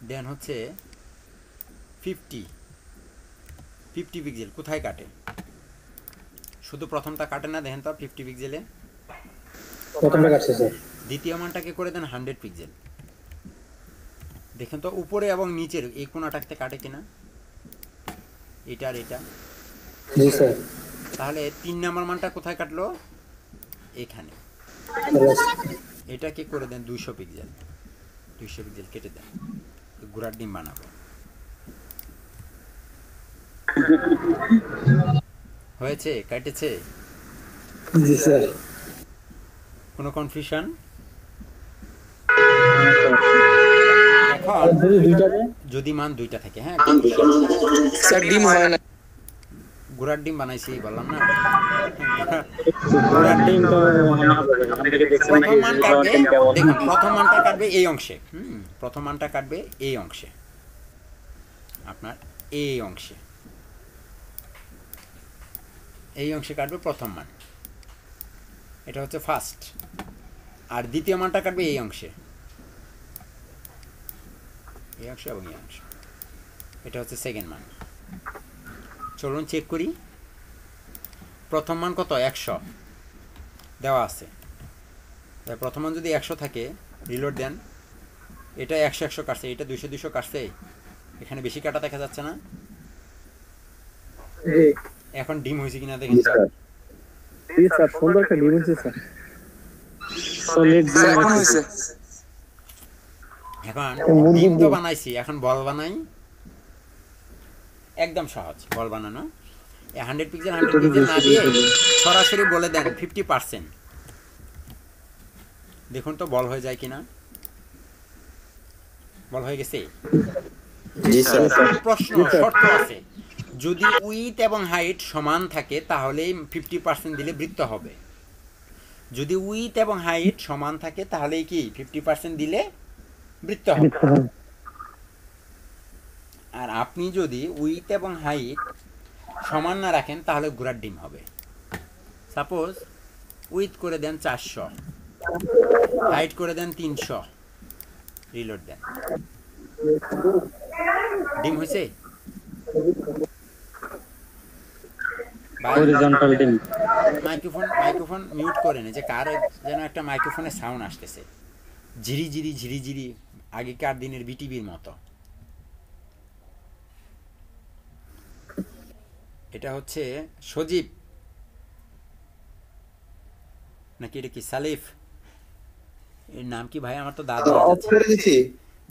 দেন হচ্ছে 50 পিক্সেল। কোথায় কাটে? শুধু প্রথমটা কাটে না, দেখেন তো 50 পিক্সেলে। প্রথমটা কাটছে স্যার। দ্বিতীয় মানটাকে করে দেন 100 পিক্সেল। দেখেন তো উপরে এবং নিচের এই কোণাটাতে কাটে কিনা, এটা আর এটা। জি স্যার। তাহলে 3 নাম্বার মানটা কোথায় কাটলো? এখানে। এটাকে করে দেন 200 পিক্সেল। 200 পিক্সেল কেটে দেন, ঘোড়ার ডিম বানাবো। হয়েছে? কাটেছে? জি স্যার। কোনো কনফিউশন? এখন আর যদি 2টা দেয় যদি মান 2টা থাকে, হ্যাঁ, স্যার ডিম হয় না। ঘোড়ার ডিম বানাইছি বললাম না। ঘোড়ার ডিম তো আমাদের দেখছেন নাকি প্রথম মান ঘোড়ার কাটবে, ডিম কেমন? দেখুন প্রথম মানটা কাটবে এই অংশে। প্রথম মানটা কাটবে এই অংশে, আপনার এই অংশে, এই অংশে কাটবে প্রথম মান। এটা হচ্ছে ফার্স্ট। আর দ্বিতীয় মানটা কাটবে এই অংশে, এই অংশ এবং এই অংশ। এটা হচ্ছে সেকেন্ড মান। চলুন চেক করি। প্রথম মান কত? 100 দেওয়া আছে। তাই প্রথম মান যদি 100 থাকে, রিলোড দেন। এটা 100 কাটছে, এটা 200 কাটছে। এখানে বেশি কাটা দেখা যাচ্ছে না? এখন ডিম হয়েছে কিনা দেখেন। জি স্যার, সুন্দর একটা ডিম হয়েছে স্যার। সলিড ডিম এখন হয়েছে। এখন ডিম তো বানাইছি, এখন বল বানাই। একদম সহজ বল বানানো। 100 পিক্সেল না দিয়ে সরাসরি বলে দেন 50%। দেখুন তো বল হয়ে যায় কিনা। বল হয়ে গেছে? জি স্যার। প্রশ্ন শর্ত আছে, যদি উইথ এবং হাইট সমান থাকে তাহলে 50% দিলে বৃত্ত হবে। যদি উইথ এবং হাইট সমান থাকে তাহলে কি 50% দিলে বৃত্ত হবে। আর আপনি যদি উইথ এবং হাইট সমান না রাখেন তাহলে ঘোড়ার ডিম হবে। সাপোজ উইথ করে দেন 400, হাইট করে দেন 300, রিলোড দেন। ডিম হয়েছে? হরিজন্টাল ডিম। মাইক্রোফোন মিউট করে নে, যে কার যেন একটা মাইক্রোফোনের সাউন্ড আসতেছে, ঝিরি আগেকার দিনের বিটিভির মতো। এটা হচ্ছে সজীব নাকি এটা কি সালিফ? এর নাম কি ভাই? আমার তো দাঁত ভেঙে অফ যাচ্ছে করে দিছি।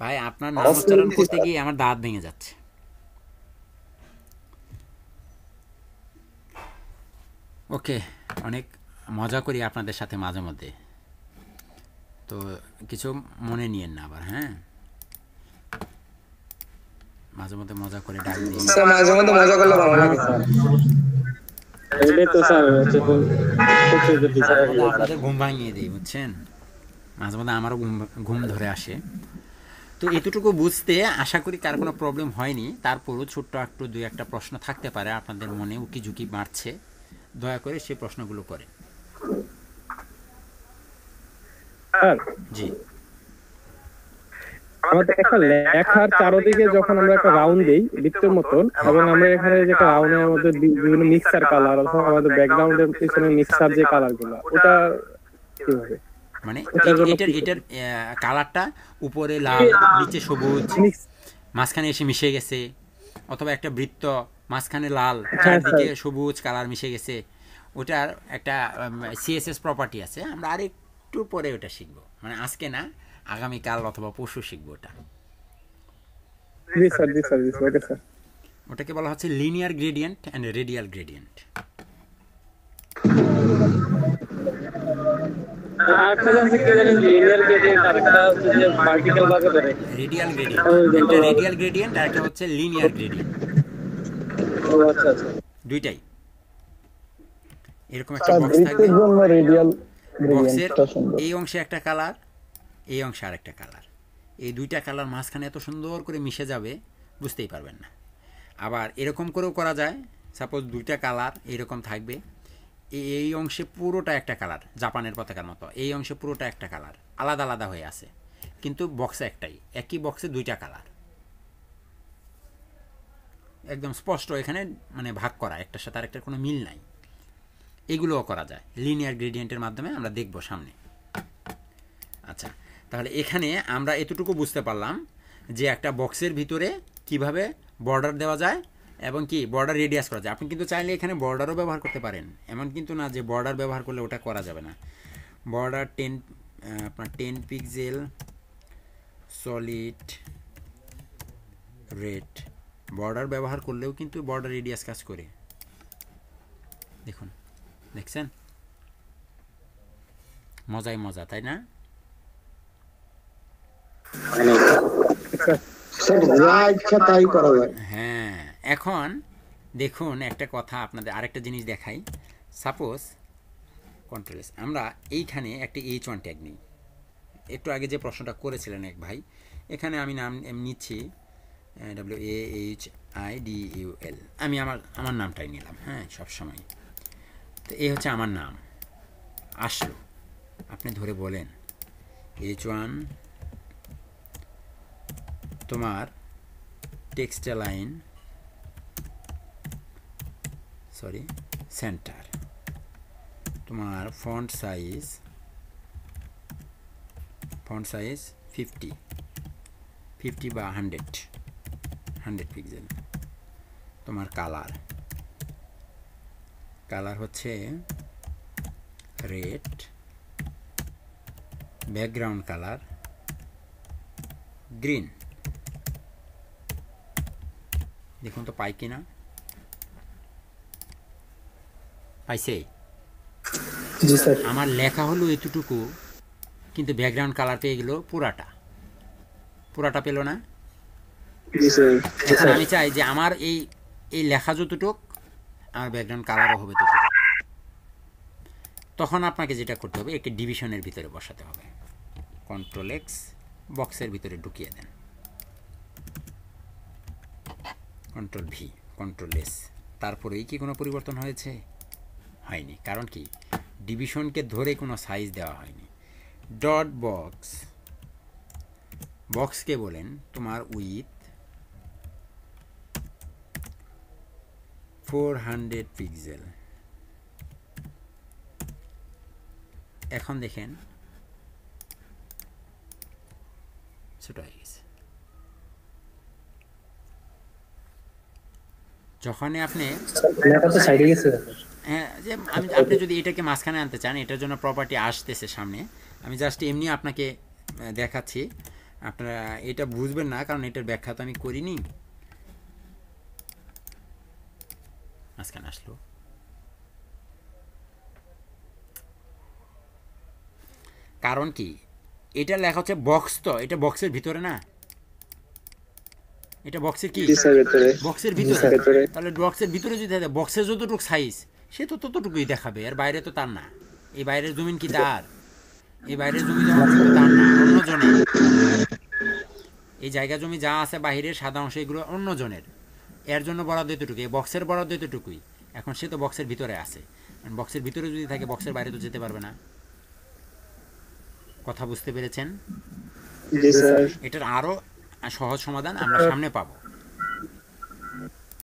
ভাই, আপনার নাম উচ্চারণ করতে গিয়ে আমার দাঁত ভেঙে যাচ্ছে। ওকে, অনেক মজা করি আপনাদের সাথে মাঝে মধ্যে, তো কিছু মনে নিয়েন না আবার। হ্যাঁ, মাঝে মধ্যে মজা করে ডাক দিই। স্যার মাঝে মধ্যে মজা করলে ভালো লাগে। এটাই তো স্যার হচ্ছে আপনাদের ঘুম ভাঙিয়ে দিই, বুঝছেন? মাঝে মধ্যে আমারও ঘুম ধরে আসে। তো এতটুকু বুঝতে আশা করি কার কোনো প্রবলেম হয়নি। তারপরও ছোট্ট একটু দুই একটা প্রশ্ন থাকতে পারে আপনাদের মনে, উকি ঝুঁকি মারছে, দয়া করে সেই প্রশ্নগুলো করেন। স্যার জি, আমাদের একটা লেখার চারদিকে যখন আমরা একটা রাউন্ড দেই বৃত্তের মতন, এবং আমরা এখানে যে একটা রাউন্ডের মধ্যে বিভিন্ন মিক্সার কালার অথবা আমাদের ব্যাকগ্রাউন্ডের পিছনে মিক্সার যে কালার গুলো, ওটা কিভাবে মানে ওটার জন্য এটার কালারটা উপরে লাল, নিচে সবুজ, মাঝখানে এসে মিশে গেছে, অথবা একটা বৃত্ত মাঝখানে লাল, চারদিকে সবুজ কালার মিশে গেছে, ওটার একটা সিএসএস প্রপার্টি আছে। আমরা আরেকটু পরে ওটা শিখবো, মানে আজকে না, আগামীকাল অথবা পরশু শিখবো ওটা। জি স্যার, জি স্যার, জি স্যার, ওকে স্যার। ওটাকে বলা হচ্ছে linear gradient and radial gradient. Radial gradient, একটা রেডিয়াল গ্রেডিয়েন্ট আর একটা হচ্ছে লিনিয়ার গ্রেডিয়েন্ট, দুইটাই। এরকম একটা বক্স থাকবে, বক্সের এই অংশে একটা কালার, এই অংশে আরেকটা কালার, এই দুইটা কালার মাঝখানে এত সুন্দর করে মিশে যাবে বুঝতেই পারবেন না। আবার এরকম করেও করা যায়, সাপোজ দুইটা কালার এইরকম থাকবে, এই অংশে পুরোটা একটা কালার, জাপানের পতাকার মতো, এই অংশে পুরোটা একটা কালার, আলাদা আলাদা হয়ে আছে, কিন্তু বক্সে একটাই, একই বক্সে দুইটা কালার, একদম স্পষ্ট এখানে মানে ভাগ করা, একটার সাথে আরেকটার কোনো মিল নাই। এগুলোও করা যায় লিনিয়ার গ্রেডিয়েন্টের মাধ্যমে, আমরা দেখব সামনে। আচ্ছা, তাহলে এখানে আমরা এতটুকু বুঝতে পারলাম যে একটা বক্সের ভিতরে কিভাবে বর্ডার দেওয়া যায় এবং কি বর্ডার রেডিয়াস করা যায়। আপনি কিন্তু চাইলে এখানে বর্ডারও ব্যবহার করতে পারেন, এমন কিন্তু না যে বর্ডার ব্যবহার করলে ওটা করা যাবে না। Border 10 pixel solid red border ব্যবহার করলেও কিন্তু বর্ডার রেডিয়াস কাজ করে। দেখুন, দেখছেন? মজাই মজা, তাই না? হ্যাঁ, এখন দেখুন একটা কথা আপনাদের, আরেকটা জিনিস দেখাই। সাপোজ কন্ট্রোল এস, আমরা এইখানে একটা H1 ট্যাগ নিই। একটু আগে যে প্রশ্নটা করেছিলেন এক ভাই, এখানে আমি নাম নিচ্ছি WAHIDUL, আমি আমার নামটাই নিলাম। হ্যাঁ, সবসময় তো এই হচ্ছে আমার নাম। আসলো, আপনি ধরে বলেন H1 তোমার টেক্সট লাইন, সরি সেন্টার, তোমার ফন্ট সাইজ 50 বা 100 পিক্সেল, তোমার কালার হচ্ছে রেড, ব্যাকগ্রাউন্ড কালার গ্রিন। দেখুন তো পাই কিনা, পাইছে? জি স্যার। আমার লেখা হলো এতটুকু, কিন্তু ব্যাকগ্রাউন্ড কালার পেয়ে গেল পুরাটা পেল না। এখন আমি চাই যে আমার এই লেখা যতটুক, আমার ব্যাকগ্রাউন্ড কালারও হবে ততটুক। তখন আপনাকে যেটা করতে হবে, একটি ডিভিশনের ভিতরে বসাতে হবে। কন্ট্রোল এক্স, বক্সের ভিতরে ঢুকিয়ে দেন, কন্ট্রোল ভি, কন্ট্রোল এস। তারপরেই কি কোনো পরিবর্তন হয়েছে? হয়নি। কারণ কি, ডিভিশনকে ধরে কোনো সাইজ দেওয়া হয়নি। ডট বক্সকে বলেন তোমার উইথ 400 পিক্সেল। এখন দেখেন ছোট হয়ে গেছে। যখন আপনি হ্যাঁ, যে আপনি যদি এটাকে মাঝখানে আনতে চান, এটার জন্য প্রপার্টি আসতেছে সামনে, আমি জাস্ট এমনি আপনাকে দেখাচ্ছি, আপনারা এটা বুঝবেন না কারণ এটার ব্যাখ্যা তো আমি করিনি। মাঝখানে আসলো, কারণ কি এটা লেখা হচ্ছে বক্স, তো এটা বক্সের ভিতরে না, এটা বক্সের কি, বক্সের ভিতরে। তাহলে বক্সের ভিতরে যদি থাকে, বক্সের যতটুকু সাইজ সে তো ততটুকুই দেখাবে, আর বাইরে তো তার না। এই বাইরের জমিন কি তার? এই বাইরের জমি জমা কিন্তু তার না, অন্যজনের। এই জায়গা জমি যা আছে বাহিরের সাদা অংশ, এগুলো অন্যজনের। এর জন্য বরাদ্দ এতটুকু, এই বক্সের বরাদ্দ এতটুকুই। এখন সে তো বক্সের ভিতরে আছে, বক্সের ভিতরে যদি থাকে বক্সের বাইরে তো যেতে পারবে না। কথা বুঝতে পেরেছেন? জি স্যার। এটার আরো সহজ সমাধান আমরা সামনে পাবো।